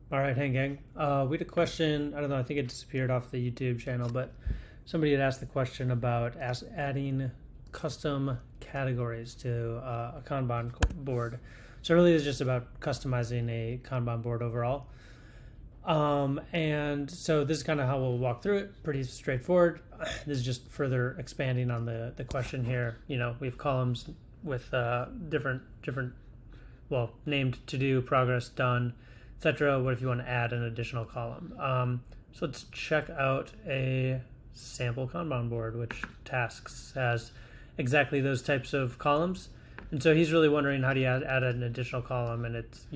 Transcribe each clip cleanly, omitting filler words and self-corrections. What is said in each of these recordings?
All right, Hang Gang. We had a question. I don't know. I think it disappeared off the YouTube channel, but somebody had asked the question about adding custom categories to a Kanban board. So really, it's just about customizing a Kanban board overall. And so this is kind of how we'll walk through it. Pretty straightforward. This is just further expanding on the question here. You know, we have columns with different named to do, progress, done, etc. What if you want to add an additional column? So let's check out a sample Kanban board, which tasks has exactly those types of columns. And so he's really wondering, how do you add an additional column? And it's,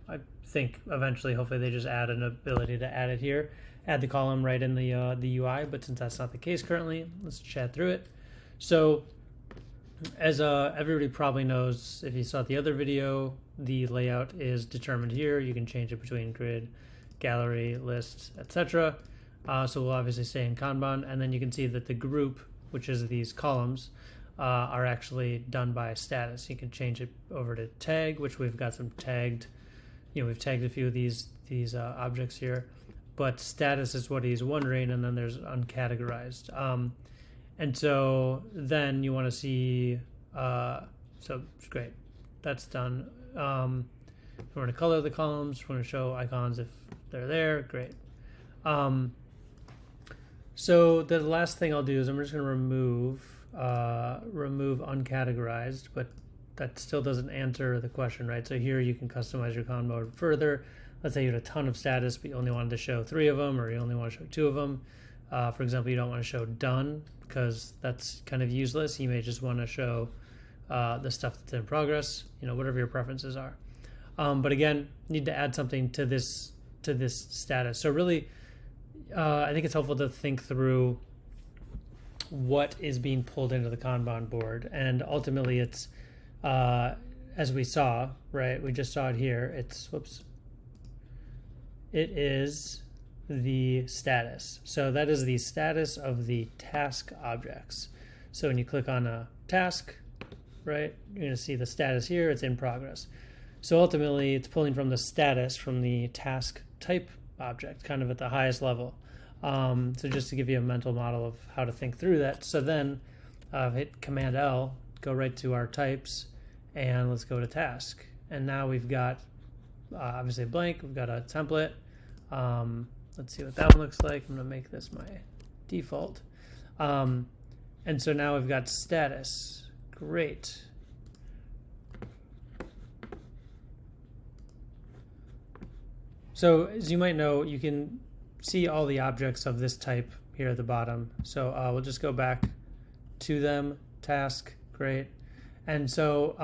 I think eventually, hopefully, they just add an ability to add it here, add the column right in the UI. But since that's not the case currently, let's chat through it. So as everybody probably knows, if you saw the other video, the layout is determined here. You can change it between grid, gallery, list, etc. So we'll obviously stay in Kanban, and then you can see that the group, which is these columns, are actually done by status. You can change it over to tag, which we've got some tagged. We've tagged a few of these objects here, but status is what he's wondering, and then there's uncategorized. And so then you want to see, so great, that's done. We want to color the columns, we want to show icons if they're there, great. So the last thing I'll do is I'm just going to remove uncategorized, but that still doesn't answer the question, right? So here you can customize your Kanban board further. Let's say you had a ton of status, but you only wanted to show 3 of them, or you only want to show 2 of them. For example, you don't want to show done because that's kind of useless. You may just want to show the stuff that's in progress, whatever your preferences are. But again, need to add something to this status. So really, I think it's helpful to think through what is being pulled into the Kanban board. And ultimately it's, as we saw, right? We just saw it here. It is the status. So that is the status of the task objects. So when you click on a task, right, you're going to see the status here. It's in progress. So ultimately, it's pulling from the status from the task type object, kind of at the highest level. So just to give you a mental model of how to think through that. So then hit Command L, go right to our types, and let's go to task. And now we've got obviously a blank. We've got a template. Let's see what that one looks like. I'm going to make this my default. And so now we've got status. Great. So as you might know, you can see all the objects of this type here at the bottom. So we'll just go back to them, task, great. And so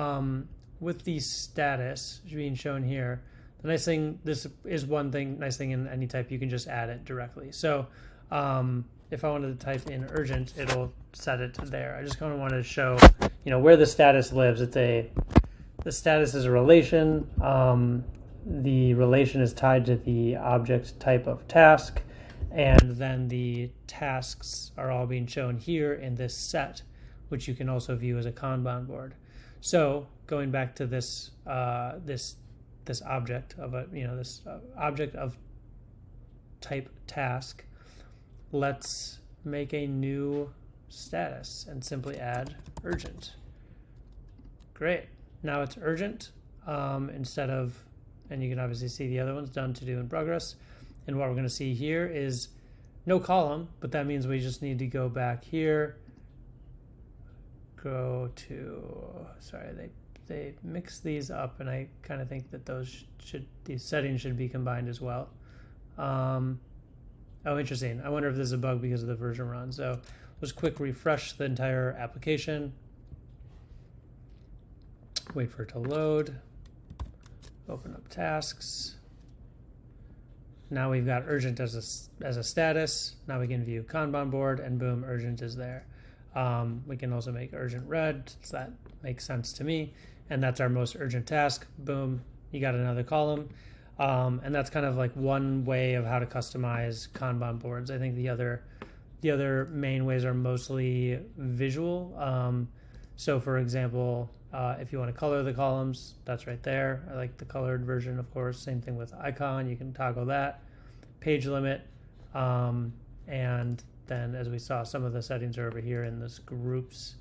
with the status being shown here, the nice thing, this is one thing, nice thing in any type, you can just add it directly. So if I wanted to type in urgent, it'll set it there. I just kind of wanted to show, where the status lives. The status is a relation. The relation is tied to the object type of task, and then the tasks are all being shown here in this set, which you can also view as a Kanban board. So going back to this this object of object of type task, let's make a new status and simply add urgent. Great. Now it's urgent instead of, and you can obviously see the other ones, done, to do, in progress. And what we're going to see here is no column, but that means we just need to go back here, go to, sorry, they mix these up, and I kind of think that these settings should be combined as well. Oh, interesting. I wonder if this is a bug because of the version we're on. So let's quick refresh the entire application. Wait for it to load. Open up tasks. Now we've got urgent as a status. Now we can view Kanban board, and boom, urgent is there. We can also make urgent red, so that makes sense to me. And that's our most urgent task. Boom, you got another column. And that's kind of like one way of how to customize Kanban boards. I think the other main ways are mostly visual. So for example, If you want to color the columns, that's right there. I like the colored version, of course. Same thing with icon. You can toggle that. Page limit. And then, as we saw, some of the settings are over here in this groups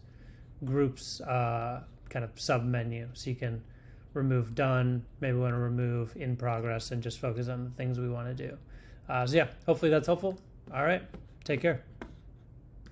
kind of sub menu. So you can remove done, maybe want to remove in progress, and just focus on the things we want to do. So yeah, hopefully that's helpful. All right, take care.